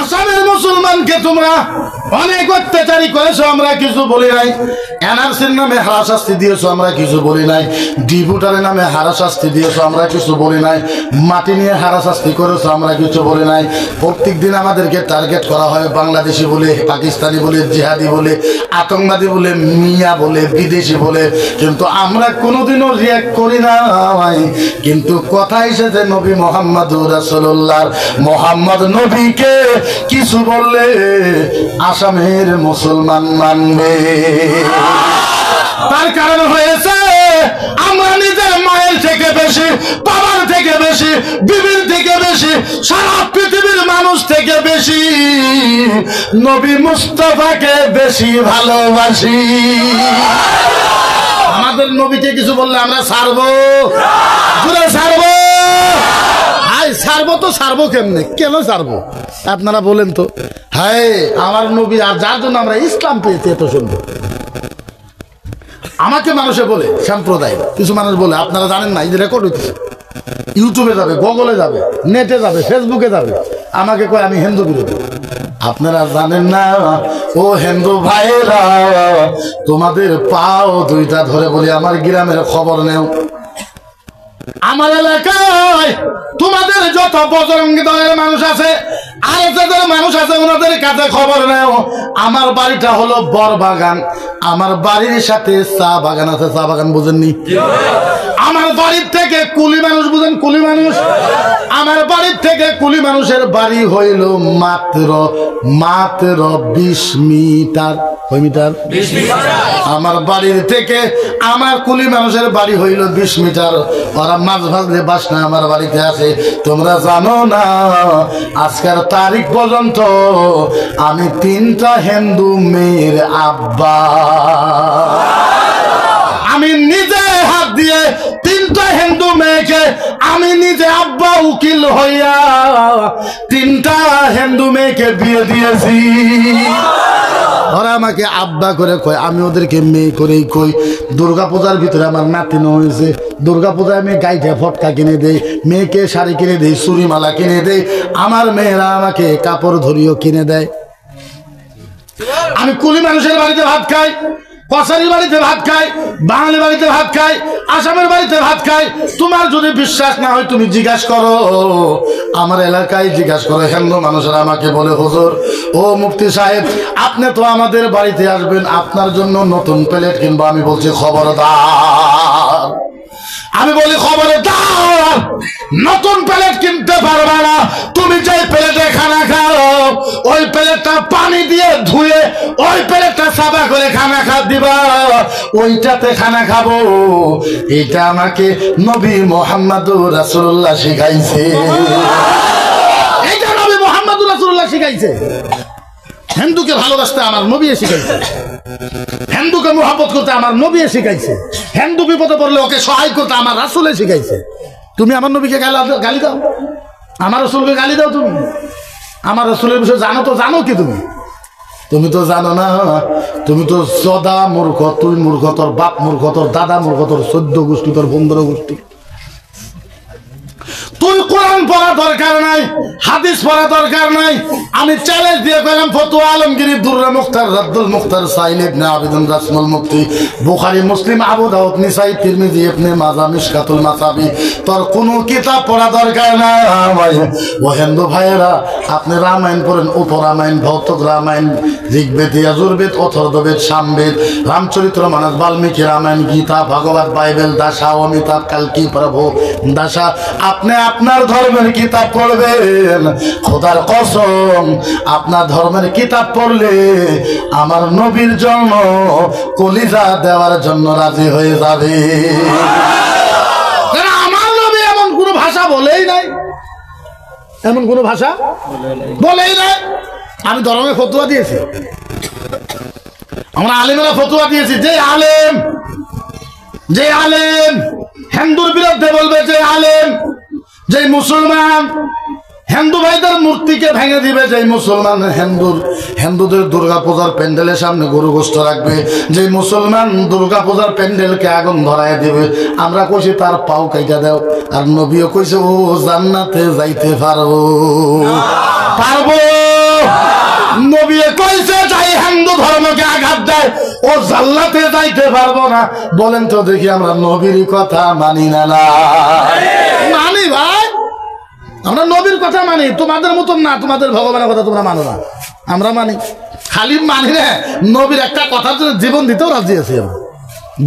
আসামের মুসলমানকে তোমরা অনেক অত্যাচারী করেছো, আমরা কিছু বলি নাই। এনআরসির নামে হারাশাস্তি দিয়েছো, আমরা কিছু বলি নাই। ডিপুটারের নামে হারাশাস্তি দিয়েছো, আমরা কিছু বলি নাই। মাটি নিয়ে হারাশাস্তি করেছো, আমরা কিছু বলি নাই। প্রত্যেক দিন আমাদেরকে টার্গেট করা হয়, বাংলাদেশি বলে, পাকিস্তানি বলে, জিহাদি বলে, আতঙ্কবাদী বলে, মিয়া বলে, বিদেশি বলে, কিন্তু আমরা কোনোদিনও রিয়াক্ট করি না। কিন্তু কথা এসেছে নবী মুহাম্মদুর রাসূলুল্লাহ, মুহাম্মদ নবীকে কিছু বললে আসামের মুসলমান মানবে। তার কারণ হয়েছে আমরা নিজের মায়ের থেকে বেশি, বাবার থেকে বেশি, বিবির থেকে বেশি, সারা পৃথিবীর মানুষ থেকে বেশি নবী মুস্তাফাকে বেশি ভালোবাসি। আমাদের নবীকে কিছু বললে আমরা ছাড়বো, পুরো ছাড়বো। হাই ছাড়বো তো ছাড়বো কেমনে, কেন ছাড়বো আপনারা বলেন তো? হাই আমার নবী, আর যার জন্য আমরা ইসলাম পেয়েছি এত সুন্দর। আমাকে মানুষে বলে সাম্প্রদায়িক, কিছু মানুষ বলে আপনারা জানেন না, এই যে রেকর্ড হইতেছে, ইউটিউবে যাবে, গুগলে যাবে, নেটে যাবে, ফেসবুকে যাবে, আমাকে কয় আমি হিন্দু বিরোধী। আপনারা জানেন না ও হিন্দু ভাইরা, তোমাদের পাও দুইটা ধরে বলি আমার গ্রামের খবর নেও। আমার এলাকায় তোমাদের যত বজরঙ্গী দলের মানুষ আছে আর যাদের মানুষ আছে ওনাদের কাছে খবর নেও। আমার বাড়িটা হলো বরবাগান, আমার বাড়ির সাথে চা বাগান আছে। চা বাগান বুঝেননি? আমার বাড়ির থেকে কুলি মানুষ, বুঝেন কুলি মানুষ? আমার বাড়ির থেকে কুলি মানুষের বাড়ি হইল মাত্র 20 মিটার। কয় মিটার? 20 মিটার। আমার বাড়ির থেকে আমার কুলি মানুষের বাড়ি হইল 20 মিটার। ওরা মাছ ভাজলে বাসনা আমার বাড়িতে আছে। তোমরা জানো না আজকের তারিখ পর্যন্ত আমি 3টা হিন্দু মেয়ের আব্বা। আমি নিজে হাত দিয়ে 3টা হিন্দু মেয়েকে আমি নিজে আব্বা উকিল হইয়া 3টা হিন্দু মেয়েকে বিয়ে দিয়েছি। ওরা আমাকে আব্বা করে কয়, আমি ওদেরকে মেয়ে করেই কই। দুর্গা পূজার ভিতরে আমার নাতিন হয়েছে, দুর্গা পূজায় আমি গাইঠা ফটকা কিনে দেই, মেয়েকে শাড়ি কিনে দেই, চুরিমালা কিনে দেই, আমার মেয়েরা আমাকে কাপড় ধরিও কিনে দেয়। আমি কুলি মানুষের বাড়িতে ভাত খাই, কসারির বাড়িতে ভাত খাই, বাঙালি বাড়িতে ভাত খাই, আসামের বাড়িতে ভাত খাই। তোমার যদি বিশ্বাস না হয় তুমি জিজ্ঞাসা করো, আমার এলাকায় জিজ্ঞাসা করো। হিন্দু মানুষেরা আমাকে বলে, হুজুর ও মুফতি সাহেব আপনি তো আমাদের বাড়িতে আসবেন, আপনার জন্য নতুন প্লেট কিনবো। আমি বলছি খবরদার, আমি বলি খবরদার, নতুন প্লেট কিনতে পারবে না। তুমি যে প্লেটে খানা খাও ওই প্লেটটা পানি দিয়ে ধুয়ে ওই প্লেটটা সাদা করে খানা দিবা, ওইটাতে খানা খাবো। এটা আমাকে নবী মুহাম্মদুর রাসূলুল্লাহ শিখাইছে। এটা নবী মুহাম্মদুর রাসূলুল্লাহ শিখাইছে। হিন্দুকে ভালোবাসতে আমার নবী শিখাইছে, হিন্দুকে মুহাব্বত করতে আমার নবী শিখাইছে, হিন্দু বিপদে পড়লে ওকে সহায় করতে আমার রাসূলে শিখাইছে। তুমি আমার নবীকে গালি দাও, আমার রাসূলকে গালি দাও। তুমি আমার রাসূলের বিষয়ে জানো তো? জানো কি তুমি? তুমি তো জানো না। তুমি তো সদা মূর্খ, তুই মূর্খ, তোর বাপ মূর্খ, তোর দাদা মূর্খ, তোর 14 গোষ্ঠী, তোর 15 গোষ্ঠী। তুই কোরআন পড়া দরকার নাই, হাদিস পড়া দরকার নাই। আমি চ্যালেঞ্জ দিয়ে কইলাম ফতোয়া আলমগীরি, দুররা মুখতার, রাদ্দুল মুখতার, সাইল ইবনে আবিদিন, রাসমুল মুফতি, বুখারী, মুসলিম, আবু দাউদ, নিসাই, তিরমিজি, ইবনে মাজাহ, মিশকাতুল মাসাবি, তোর কোনো কিতাব পড়া দরকার নাই। ও হিন্দু ভাইয়েরা, আপনি রামায়ণ পড়েন, উপরামায়ণ, ভৌতক রামায়ণ, ঋগ্বেদ, যজুর্বেদ, অথর্ববেদ, সামবেদ, রামচরিত্র মানস, বাল্মীকি রামায়ণ, গীতা, ভাগবত, বাইবেল, দাসা, অমিতাভ, কালকি, প্রভু, দাসা। আপনি আপনার ধর্মের কিতাব পড়বেন, খোদার কসম আপনার ধর্মের কিতাব পড়লে আমার নবীর জন্য কলিজা দেওয়ার জন্য রাজি হয়ে যাবে। আমার নবী এমন কোন ভাষা বলেই নাই, এমন কোন ভাষা বলেই নাই। আমি ধর্মের ফতোয়া দিয়েছি, আমরা আলেমেরা ফতোয়া দিয়েছি। যে আলেম হিন্দুর বিরুদ্ধে বলবে, যে আলেম, যে মুসলমান হিন্দু ভাইদের মূর্তিকে ভেঙে দিবে, যে মুসলমান হিন্দুদের দুর্গা পূজার প্যান্ডেলের সামনে গরু গোশত রাখবে, যে মুসলমান দুর্গা পূজার প্যান্ডেলকে আগুন ধরায় দিবে, আমরা কইছি তার পাও কাইটা দাও। আর নবীও কইছে ও জান্নাতে যাইতে পারবো। ও জান্নাতে যাইতে পারবো না। বলেন তো দেখি আমরা নবীর কথা মানি না? মানি ভাই, আমরা নবীর কথা মানি, তোমাদের মতন না, তোমাদের ভগবানের কথা তোমরা মানো না, আমরা মানি। খালি মানি না, নবীর একটা কথার জন্য জীবন দিতেও রাজি আছি আমরা,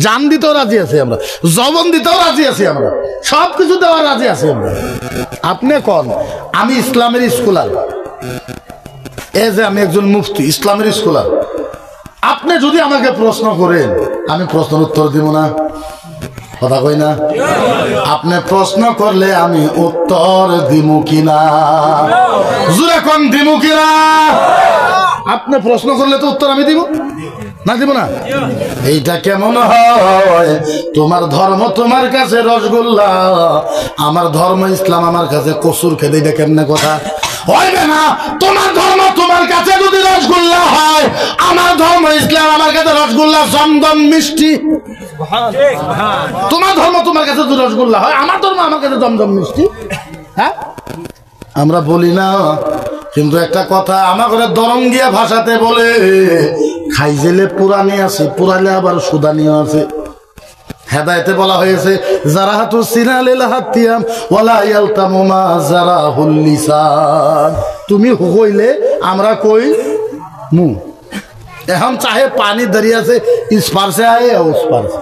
জান দিতেও রাজি আছি আমরা, জবন দিতেও রাজি আছি আমরা, সবকিছু দেওয়ার রাজি আছি আমরা। আপনি কোন? আমি ইসলামের স্কলার, এই যে আমি একজন মুফতি, ইসলামের স্কলার। আপনি যদি আমাকে প্রশ্ন করেন, আমি প্রশ্নের উত্তর দিব না? কথা কই না? আপনি প্রশ্ন করলে আমি উত্তর দিব কিনা? জোরে কোন দিব কিনা? আপনি প্রশ্ন করলে তো উত্তর আমি দিব না, দিব না? এইটা কেমন হয়? তোমার ধর্ম তোমার কাছে রসগোল্লা, আমার ধর্ম ইসলাম আমার কাছে কসুর খেতে, এটা কেমনে কথা হইবে না? তোমার ধর্ম তোমার কাছে যদি রসগোল্লা হয়, আমার ধর্ম ইসলাম আমার কাছে রসগোল্লা চন্দন মিষ্টি। তোমার ধর্ম তোমার কাছে যদি রসগোল্লা হয়, আমার ধর্ম আমার কাছে দমদম মিষ্টি। হ্যাঁ, আমরা বলি না, কিন্তু একটা কথা আমার ঘরে দরঙ্গিয়া ভাষাতে বলে, খাইজেলে পুরানি আছে, পুরালে আবার সুদানিও আছে। হেদায়েতে বলা হয়েছে জারাহাতু সিনালিল হাতিয়াম ওয়ালা ইয়ালতামু মা জারাহুল লিসান। তুমি কইলে আমরা কই মু। এখন चाहे पानी दरिया से इस पार से आए या उस पार से,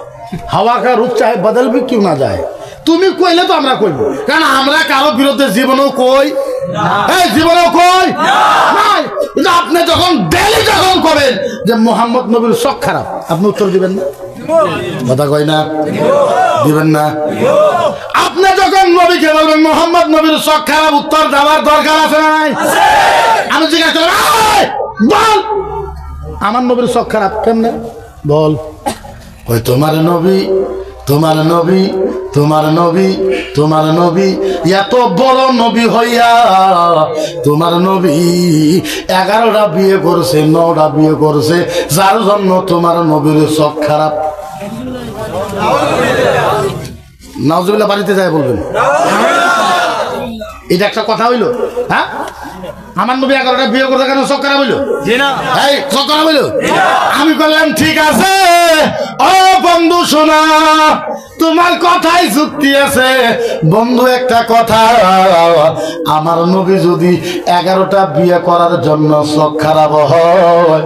हवा का रुख चाहे बदल भी क्यों ना जाए, তুমি কইলে তো আমরা কইব, কারণ আমরা কারো বিরুদ্ধে জীবনও কই এই জীবনও কই নাই। কিন্তু আপনি যখন ডেলি যখন করেন যে মোহাম্মদ নবীর শখ খারাপ, আপনি উত্তর দিবেন না? কথা কই না? দিবেন না? আপনি যখন নবীকে বলবেন মোহাম্মদ নবীর শখ খারাপ, উত্তর দেওয়ার দরকার আছে না নাই? আমি জিজ্ঞাসা করলাম, বল আমার নবীর শখ খারাপ কেমনে, বল। ওই তোমার নবী, তোমার নবী, তোমার নবী, তোমার নবী, এত বড় নবী হইয়া তোমার নবী 11টা বিয়ে করছে, 9টা বিয়ে করছে, যার জন্য তোমার নবীর শখ খারাপ। নাউজুবিল্লাহ বাড়িতে যায় বলবেন, এটা একটা কথা হইল? হ্যাঁ, আমার নবী 11টা বিয়ে করতে কেন শখ খারাপ হইল? এই শখ খারাপ হইল? আমি বললাম ঠিক আছে ও বন্ধু শোনা, তোমার কথাই যুক্তি আছে বন্ধু। একটা কথা, আমার নবী যদি 11টা বিয়ে করার জন্য শখ খারাপ হয়,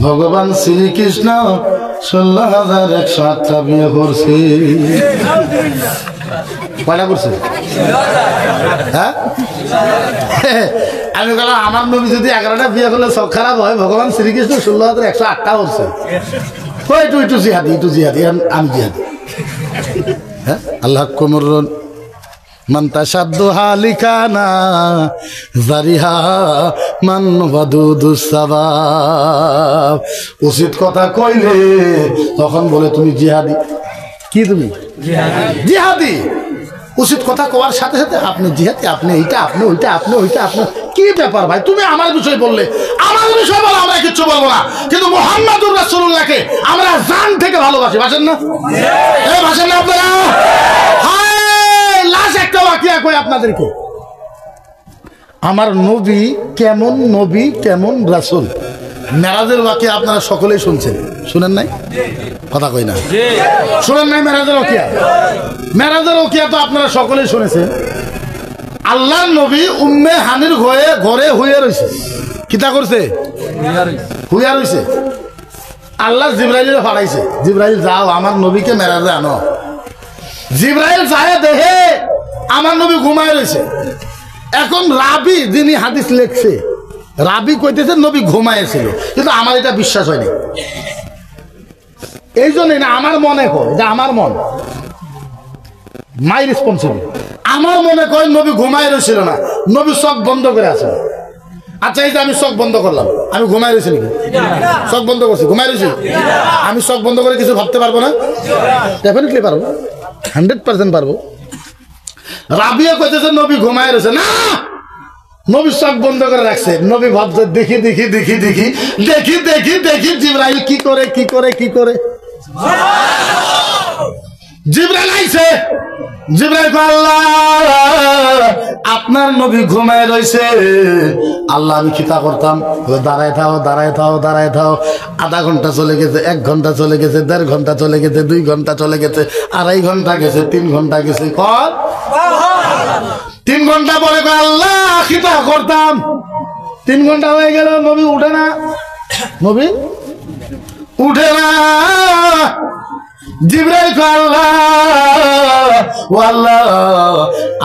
ভগবান শ্রীকৃষ্ণ 16,108টা বিয়ে করছে। কয়টা করছে? হ্যাঁ, আমি বললাম আমার নবী যদি 11টা বিয়ে করলে শখ খারাপ হয়, ভগবান শ্রীকৃষ্ণ 16,108টা করছে। একটু জিহাদি, একটু জিহাদি, আমি জিহাদি। হ্যাঁ, আল্লাহ কুমরুন মান তাশাদ্দুহা লিকানা জারিহা মান ওয়াদুদুস সাবাব। উচিত কথা কইলে তখন বলে তুমি জিহাদি। কি তুমি জিহাদি? উচিত কথা কওয়ার সাথে সাথে আপনি জিহাদি, আপনি এইটা, আপনি ওইটা, আপনি ওইটা, আপনি কি ব্যাপার ভাই? তুমি আমার বিষয় বললে, আমার বিষয় বলো, আমরা কিচ্ছু বলবো না। কিন্তু মুহাম্মাদুর রাসূলুল্লাহকে আমরা জান থেকে ভালোবাসি, বাসেন না? বাসেন না আপনারা? লাশ একটা ওয়াকিয়া কই আপনাদেরকে, আমার নবী কেমন নবী, কেমন রাসূল। মেরাজের ওয়াকিয়া আপনারা সকলেই শুনছেন, শুনেন নাই? কথা কই না, শুনেন নাই? মেরাজের ওয়াকিয়া, মেরাজের ওয়াকিয়া তো আপনারা সকলেই শুনেছেন। আল্লাহর নবী উম্মে হানির ঘরে হুইয়া রয়েছে। কিতা করছে? হুইয়া রয়েছে। আল্লাহ জিবরাইলের পাঠাইছে, জিবরাইল যাও আমার নবীকে মেরাজে আনো। জিবরাইল যায় দেখে আমার নবী ঘুমায় রয়েছে। এখন রাবি যিনি হাদিস লেখছে, রাবি কইতেছে নবী ঘুমাইছিল, কিন্তু আমার এটা বিশ্বাস হয়নি। এই জন্যই না, আমার মনে কয়, এটা আমার মন, মাই রেসপন্সিবল। আমার মনে কয় নবী ঘুমায় রয়েছিল না, নবী চোখ বন্ধ করে আছে। আচ্ছা, এই যে আমি চোখ বন্ধ করলাম, আমি ঘুমায় রয়েছি নাকি? চোখ বন্ধ করছি, ঘুমায় রয়েছি? আমি চোখ বন্ধ করে কিছু ভাবতে পারবো না? ডেফিনেটলি পারবো, 100% পারবো। রাবিয়া কইতেছে নবী ঘুমায় রয়েছে না, নবী চোখ বন্ধ করে রাখছে। নবী ভাবছে দেখি দেখি দেখি দেখি দেখি দেখি দেখি জিবরাইল কি করে কি করে কি করে। জিবরাইল আইছে, জিবরাইল কয় আল্লাহ আপনার নবী ঘুমায় রইছে। আল্লাহ আমি খিতা করতাম, দাঁড়ায় থাও দাঁড়ায় থাও দাঁড়ায় থাও। আধা ঘন্টা চলে গেছে, 1 ঘন্টা চলে গেছে, 1.5 ঘন্টা চলে গেছে, 2 ঘন্টা চলে গেছে, 2.5 ঘন্টা গেছে, 3 ঘন্টা গেছে। 3 ঘন্টা পরে কয় আল্লাহ খিতা করতাম। 3 ঘন্টা হয়ে গেল, নবী উঠে না, নবী উঠে না। জিবরাইল কয় আল্লাহ ও আল্লাহ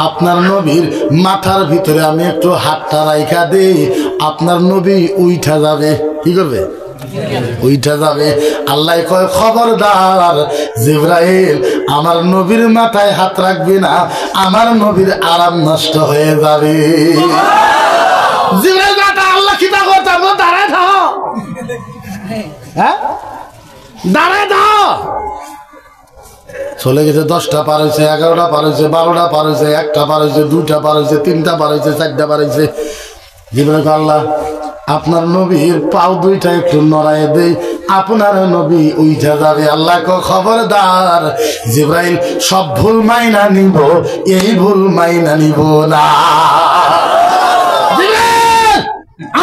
আপনার নবীর মাথার ভিতরে আমি একটু হাতটা রাইখা দেই, আপনার নবী উইঠা যাবে। কি করবে? উইঠা যাবে। আল্লাহ কয় খবরদার জিবরাইল আমার নবীর মাথায় হাত রাখবি না, আমার নবীর আরাম নষ্ট হয়ে যাবে। জিবরাইল আল্লাহ খিতা করতাম, দাঁড়ায় থাও, হ্যাঁ দাঁড়ায় থাও। চলে গেছে, 10টা পার হয়েছে, 11টা পার হয়েছে, 12টা পার হয়েছে, 1টা পার হয়েছে, 2টা পার হয়েছে, 3টা পার হয়েছে, 4টা পার হয়েছে। জিবরাইল আল্লাহ আপনার নবীর পাও 2টা একটু নড়ায় দেই, আপনার নবী উইঠা যাবে। আল্লাহ কো খবরদার জিবরাইল সব ভুল মাইনা নিব, এই ভুল মাইনা নিব না।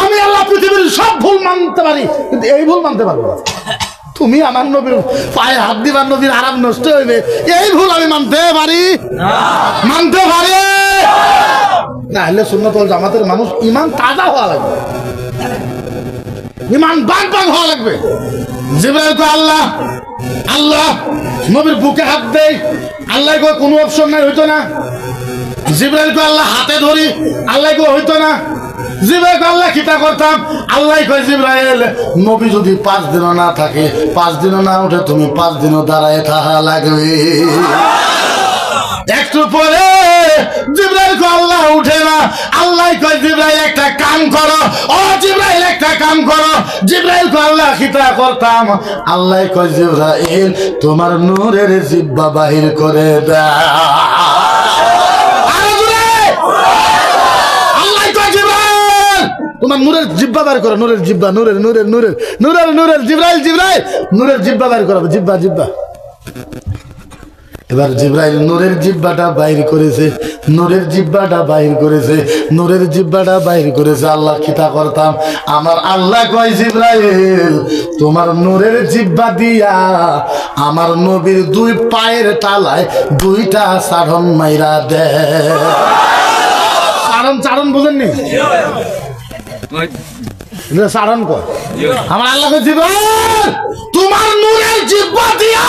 আমি আল্লাহ পৃথিবীর সব ভুল মানতে পারি, কিন্তু এই ভুল মানতে পারবো না। তুমি আমার নবীর পায়ে হাত দিবার, নবীর আরাম নষ্ট হইবে, এই ভুল আমি মানতে পারি মানতে পারি না। হলে সুন্নাত ওয়াল জামাতের মানুষ ইমান তাজা হওয়া লাগবে, ইমান বাগ বাগ হওয়া লাগবে। জিবরাইল কয় আল্লাহ আল্লাহ নবীর বুকে হাত দেই, আল্লাহ কয় কোনো অপশন নাই, হইতো না। জিবরাইল কয় আল্লাহ হাতে ধরি, আল্লাহ কয় হইতো না। জিবরাইল আল্লাহ খিতা করতাম, আল্লাহ কয় জিবরাইল নবী যদি 5 দিনও না থাকে, 5 দিনও না উঠে, তুমি 5 দিনও দাঁড়ায় থাকা লাগবে। একটু পরে জিবরাইল কয় আল্লাহ উঠে না, আল্লাহ কয় জিবরাইল একটা কাম করো, ও জিবরাইল একটা কাম করো। জিবরাইল কয় আল্লাহ খিতা করতাম, আল্লাহ কয় জিবরাইল তোমার নূরের জিহ্বা বাহির করে দাও। তোমার নূরের জিহ্বা বার করো, নূরের জিহ্বা, নূরের নূরের নূরের নূরের নূরের জিবরাইল জিবরাইল নূরের জিহ্বা বার করো, জিহ্বা জিহ্বা। এবার জিবরাইল নূরের জিহ্বাটা বাইর করেছে, নূরের জিহ্বাটা বাইর করেছে, নূরের জিহ্বাটা বাইর করেছে। আল্লাহ খিতা করতাম, আমার আল্লাহ কয় জিবরাইল তোমার নূরের জিহ্বা দিয়া আমার নবীর 2 পায়ের তালায় 2টা সাড়ন মাইরা দে। সাড়ন চারণ বুঝেননি? সাড়ন কয় আমার আল্লাহ কয় জিবরাইল তোমার নূরের জিহ্বা দিয়া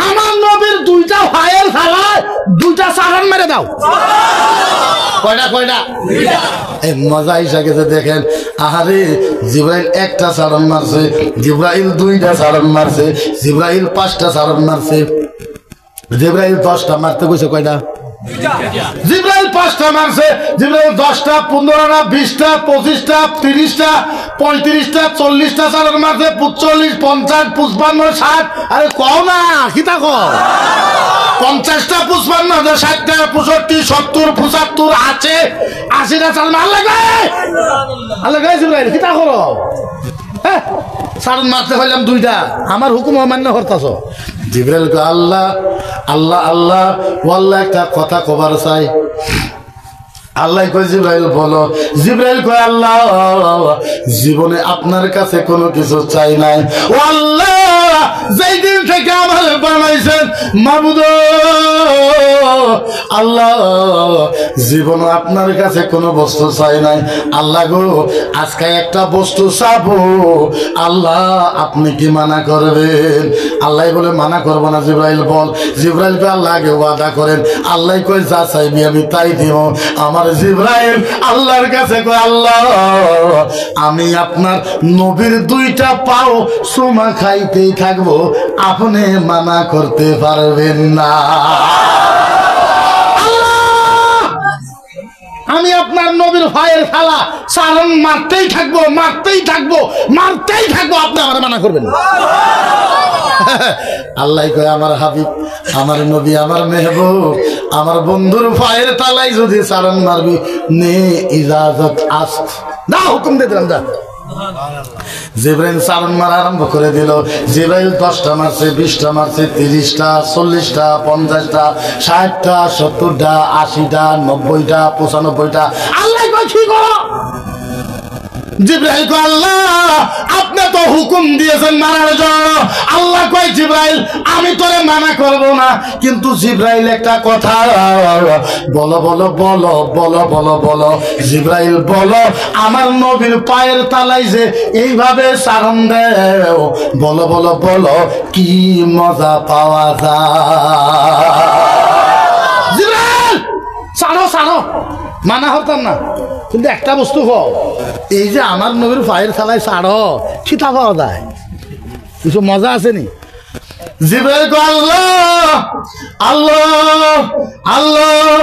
আমার নবীর 2টা পায়ের তালায় 2টা সাড়ন মেরে দাও। কয়টা কয়টা? এই মজা এসে গেছে দেখেন। আহারে জিবরাইল একটা সাড়ন মারছে, জিবরাইল 2টা সাড়ন মারছে, জিবরাইল 5টা সাড়ন মারছে, জিবরাইল 10টা মারতে কইছে কয়টা? জিবরাইল 5টা মারছে, জিবরাইল 10টা, 15টা, 20টা, 25টা, 30টা, 35টা, 40টা সাড়ন মারছে, 45, 50, 55, 60। আরে কও না খিতা কও। 50টা, 55, 60টা, 65, 70, 75, 80টা সাড়ন আল্লাহ গায়, আল্লাহ গায়। জিবরাইল খিতা করো, হ্যাঁ সাড়ন মারতে হইলাম 2টা, আমার হুকুম অমান্য করতেছ। জিবরাইল কয় আল্লাহ আল্লাহ আল্লাহ ও আল্লাহ একটা কথা কবার চাই। আল্লাহ কয় জিবরাইল বলো। জিবরাইল কয় আল্লাহ জীবনে আপনার কাছে কোনো কিছু চাই নাই, ও আল্লাহ যেই দিন থেকে আমার বানাইছেন মাবুদ আল্লাহ জীবনে আপনার কাছে কোনো বস্তু চাই নাই। আল্লাহ গো আজকে একটা বস্তু চাবো, আল্লাহ আপনি কি মানা করবেন? আল্লাহ বলে মানা করব না। জিবরাইল বল। জিবরাইল কয় আল্লাহ আগে ওয়াদা করেন। আল্লাহ কয় যা চাইবি আমি তাই দিব। আমার জিবরাইল আল্লাহর কাছে কয় আল্লাহ আমি আপনার নবীর 2টা পাও সুমা খাইতেই থাকবো, আপনি মানা করতে পারবেন না। আমি আপনার নবীর ভাইয়ের খালা সারণ মারতেই থাকবো, মারতেই থাকবো, মারতেই থাকবো, আপনি আমার মানা করবেন না। আল্লাহ কয় আমার হাবিব, আমার নবী, আমার মেহবুব, আমার বন্ধুর ভাইয়ের তালাই যদি সারণ মারবি নে ইজাজত আস্ত, না হুকুম দিয়ে দিলাম, যা জিব্রাইল চারণ মারা আরম্ভ করে দিল। জিব্রাইল 10টা মারছে, 20টা মারছে, 30টা, 40টা, 50টা, 60টা, 70টা, 80টা, 90টা, 95টা। আল্লাহ কই কি করো? জিব্রাইল কয় আল্লাহ আপনি তো হুকুম দিয়েছেন মারার জন্য। আল্লাহ কয় জিব্রাইল আমি তোরে মানা করব না, কিন্তু জিব্রাইল একটা কথা বলো বলো বলো বলো বলো বলো। জিব্রাইল বলো আমার নবীর পায়ের তলায় যে এইভাবে সারণ দেও, বলো বলো বলো কি মজা পাওয়া যায়। জিব্রাইল সারো সারো, মানা হতাম না, কিন্তু একটা বস্তু হোক, এই যে আমার নবীর পায়ের থালায় ছাড়ো খিতা পাওয়া যায়, কিছু মজা আসেনি? জিব্রাইল আল্লাহ আল্লাহ আল্লাহ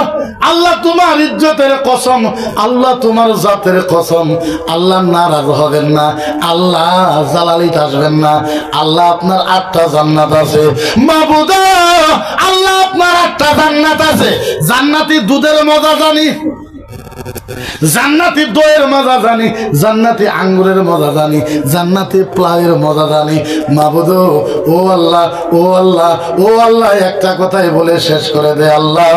আল্লাহ তোমার ইজ্জতের কসম, আল্লাহ তোমার জাতের কসম, আল্লাহ নারাজ হবেন না, আল্লাহ জালালিতে আসবেন না, আল্লাহ আপনার 8টা জান্নাত আছে। মাবুদ আল্লাহ আপনার 8টা জান্নাত আছে। জান্নাতি দুধের মজা জানি, জান্নাতি দইয়ের মজা জানি, জান্নাতি আঙ্গুরের মজা জানি, জান্নাতি প্লাউয়ের মজা জানি। মাবুদ ও আল্লাহ ও আল্লাহ ও আল্লাহ একটা কথাই বলে শেষ করে দে। আল্লাহ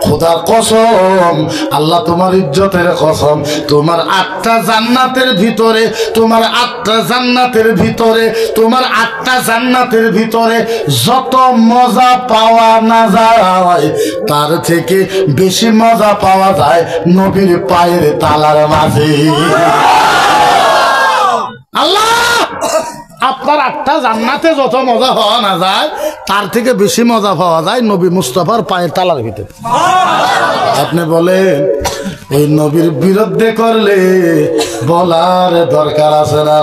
খোদার কসম, আল্লাহ তোমার ইজ্জতের কসম, তোমার 8টা জান্নাতের ভিতরে, তোমার 8টা জান্নাতের ভিতরে, তোমার 8টা জান্নাতের ভিতরে যত মজা পাওয়া না যায় তার থেকে বেশি মজা পাওয়া যায় নবীর পায়ের তালার মাঝে। আল্লাহ আপনার 8টা জান্নাতে যত মজা হওয়া না যায় তার থেকে বেশি মজা পাওয়া যায় নবী মুস্তাফার পায়ের তালার ভিতরে। আপনি বলেন ওই নবীর বিরুদ্ধে করলে বলার দরকার আছে না?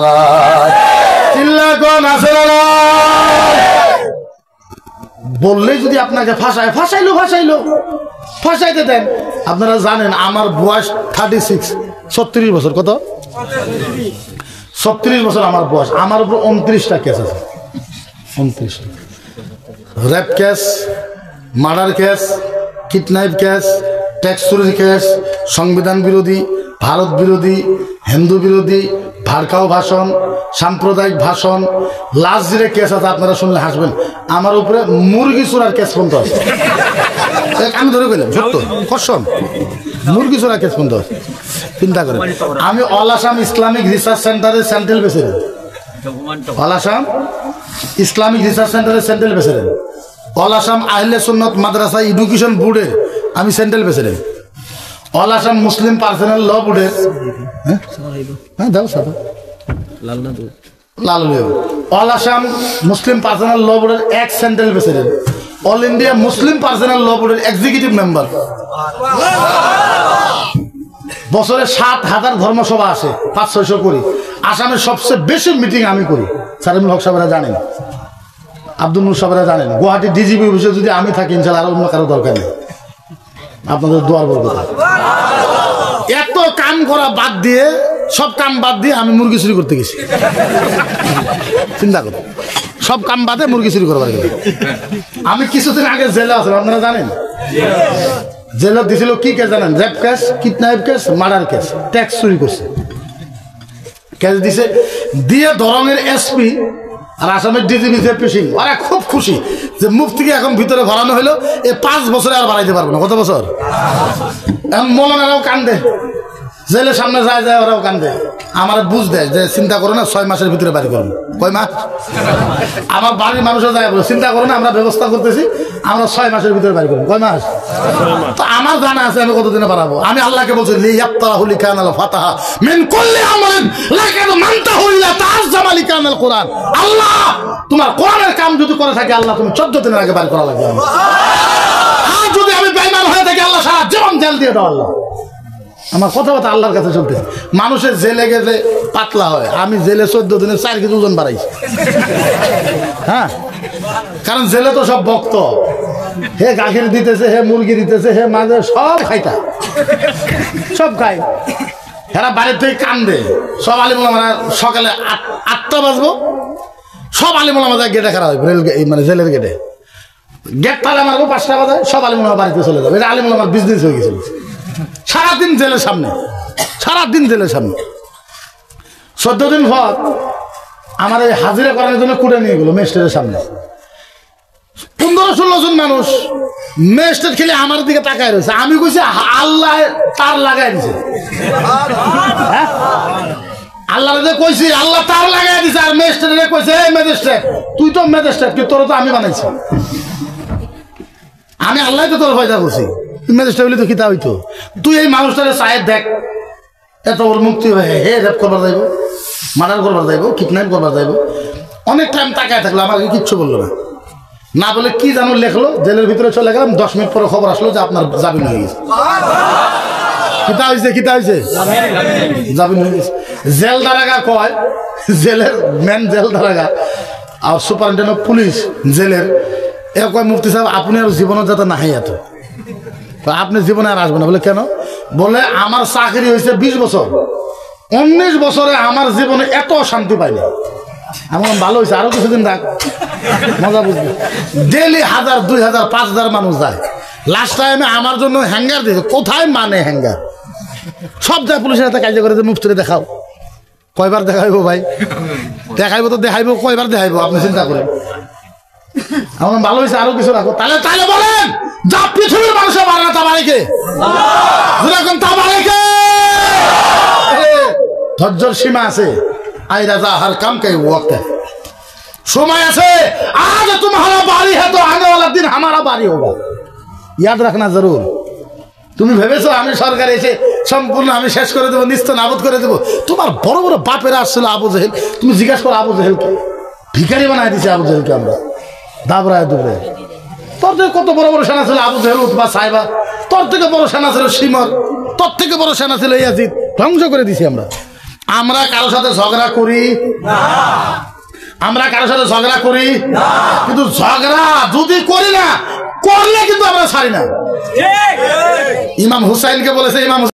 চিল্লা কোন আছে না? বললেই যদি আপনাকে ফাঁসায়, ফাঁসাইলো ফাঁসাইলো ফাঁসাইতে দেন। আপনারা জানেন আমার বয়স 36, 36 বছর। কত? 36 বছর আমার বয়স। আমার উপর 29টা কেস আছে, 29টা। Rape case, murder case, kidnap case, tax চুরির কেস, সংবিধান বিরোধী, ভারত বিরোধী, হিন্দু বিরোধী, ভাড়কাও ভাষণ, সাম্প্রদায়িক ভাষণ, লাশ জিরে কেস আছে। আপনারা শুনলে হাসবেন। আমার উপরে মুরগি চোরার কেস পর্যন্ত আছে। আমি ধরে গেলাম সত্য কসম, মুরগি চোরা কেস পর্যন্ত আছে। চিন্তা করেন, আমি অল আসাম ইসলামিক রিসার্চ সেন্টারের central president. All Assam Islamic research সেন্টারের central president. All Assam Ahle Sunnat madrasa education বোর্ডের আমি central president. All Assam Muslim personal law বোর্ডের all Assam Muslim personal law বোর্ডের ex central president. All India Muslim personal law বোর্ডের এক্সিকিউটিভ মেম্বার। বছরে 7,000 ধর্মসভা আসে, 500-600 করি। আসামের সবচেয়ে বেশি মিটিং আমি করি। সারিমুল হক সাহেবরা জানেন, আব্দুল নূর সাহেবরা জানেন। গুয়াহাটি ডিজিপি অফিসে যদি আমি থাকি ইনশাআল্লাহ আর অন্য কারো দরকার নেই, আপনাদের দোয়ার বরকত। এত কাম করা বাদ দিয়ে, সব কাম বাদ দিয়ে আমি মুরগি চুরি করতে গেছি। চিন্তা করো, সব কাম বাদে মুরগি চুরি করবার গেলে। আমি কিছুদিন আগে জেলে আছিলাম, আপনারা জানেন। জেলে দিছিল কি কেস জানেন? Rape case, kidnap case, murder case, tax চুরি করছে। কেস দিছে দিয়ে দরঙের এসপি আর আসামের ডিজিপি জেপি সিং ওরা খুব খুশি যে মুফতিকে এখন ভিতরে ভরানো হলো। 5 বছরে আর বাড়াইতে পারবো না। কত বছর? এখন মৌলানারাও কান্দে, জেলের সামনে যায় যায় ওরাও কান্দে। আমার বুঝ দেয় যে চিন্তা করো না, 6 মাসের ভিতরে বাড়ি করবো। কয় মাস? আমার বাড়ির মানুষও যায় বলে চিন্তা করো না, আমরা ব্যবস্থা করতেছি, আমরা 6 মাসের ভিতরে বাড়ি করবো। কয় মাস? তো আমার জানা আছে আমি কতদিনে বাড়াবো। আমি আল্লাহকে বলছি আল্লাহ তোমার কোরআনের কাম যদি করে থাকে আল্লাহ তুমি 14 দিনের আগে বাড়ি করা লাগবে। আর যদি আমি বেঈমান হয়ে থাকি আল্লাহ সারা জীবন জেল দিয়ে দাও। আল্লাহ আমার কথাবার্তা আল্লাহর কাছে চলতেছে। মানুষের জেলে গেছে পাতলা হয়, আমি জেলে 14 দিনে 4 কেজি ওজন বাড়াইছি। হ্যাঁ, কারণ জেলে তো সব ভক্ত, হে গাখীর দিতেছে, হে মুরগি দিতেছে, হে মাঝে সব খাইতা, সব খাই। এরা বাড়ির থেকে কান্দে। সব আলিমুলামারা সকালে 8টা বাজবো, সব আলিমুলামা গেটে খারাপ হয়, রেল মানে জেলের গেটে। গেট তালা মারবো 5টা বাজায়, সব আলিমুলামা বাড়িতে চলে যাবে। এটা আলিমুলামার বিজনেস হয়ে গেছিল। সারাদিন জেলের সামনে, সারাদিন জেলের সামনে। 14 দিন পর আমার এই হাজিরা করার জন্য কুড়ে নিয়ে গেল ম্যাজিস্ট্রেটের সামনে। 15-16 জন মানুষ ম্যাজিস্ট্রেট খেলে আমার দিকে তাকায় রয়েছে। আমি কইছি আল্লাহ তার লাগাই দিছে। আল্লাহ কইছি আল্লাহ তার লাগাই দিছে। আর ম্যাজিস্ট্রেট কইছে এই ম্যাজিস্ট্রেট তুই তো ম্যাজিস্ট্রেট, কি তোর তো আমি বানাইছি। আমি আল্লাহ তো তোর ফায়দা করছি, ম্যাজিস্ট্রেট বলি তো খিতা হইতো। তুই এই মানুষটারে সাহেব দেখ, এত ওর মুক্তি হয়ে হে রেপ করবার যাইব, মার্ডার করবার যাইব, কিডন্যাপ করবার যাইব। অনেক টাইম তাকায় থাকলো, আমাকে কিচ্ছু বললো না। না বলে কি জানো লেখলো, জেলের ভিতরে চলে গেলাম। 10 মিনিট পরে খবর আসলো যে আপনার জামিন হয়ে গেছে। কিতা হয়েছে কিতা হয়েছে জামিন হয়ে গেছে। জেল দারাগা কয়, জেলের মেন জেল দারাগা আর সুপারিনটেন্ডেন্ট অফ পুলিশ জেলের এ কয় মুফতি সাহেব আপনি আর জীবনের যাতে নাহি এত, আপনি জীবনে আর আসবেন না। বলে কেন? বলে আমার চাকরি হয়েছে 20 বছর, 19 বছরে আমার জীবনে এত শান্তি পাইনি। আমার ভালো হয়েছে, আরো কিছুদিন রাখ, মজা বুঝবে। ডেলি 1000, 2000, 5000 মানুষ যায়। লাস্ট টাইমে আমার জন্য হ্যাঙ্গার দিয়েছে। কোথায় মানে হ্যাঙ্গার? সব যায় পুলিশের হাতে কাজ করে যে মুফতিরে দেখাও। কয়বার দেখাইবো ভাই? দেখাইবো তো দেখাইবো, কয়বার দেখাইবো আপনি চিন্তা করেন। আমার ভালো হয়েছে, আরো কিছু রাখো। তাহলে তাহলে বলেন যা পৃথিবীর মানুষের মারে না তা মারে কে? যেরকম তা মারে কে? ধৈর্যের সীমা আছে। আই রাজা হর কাম কে ওয়াক্ত है, সময় আছে। আজ तुम्हारा बारी है तो आने वाला दिन हमारा बारी होगा, याद रखना जरूर। তুমি ভেবেছো আমি সরকার এসে সম্পূর্ণ আমি শেষ করে দেবো, নিস্ত নাবুদ করে দেবো? তোমার বড় বড় বাপেরা আসছিল আবু জেহেল। তুমি জিজ্ঞাসা করো আবু জেহেলকে, ভিখারি বানায় দিছে আবু জেহেলকে আমরা দাবরায় দুবরে। তোর থেকে কত বড় বড় সেনা ছিল আবু জেহেল, উতবা, সাইবা। তোর থেকে বড় সেনা ছিল সিমর, তোর থেকে বড় সেনা ছিল ইয়াজিদ। ধ্বংস করে দিছি আমরা। আমরা কারো সাথে ঝগড়া করি না, আমরা কারো সাথে ঝগড়া করি না, কিন্তু ঝগড়া যদি করি না, করলে কিন্তু আমরা ছাড়ি না। ইমাম হুসাইনকে বলেছে, ইমাম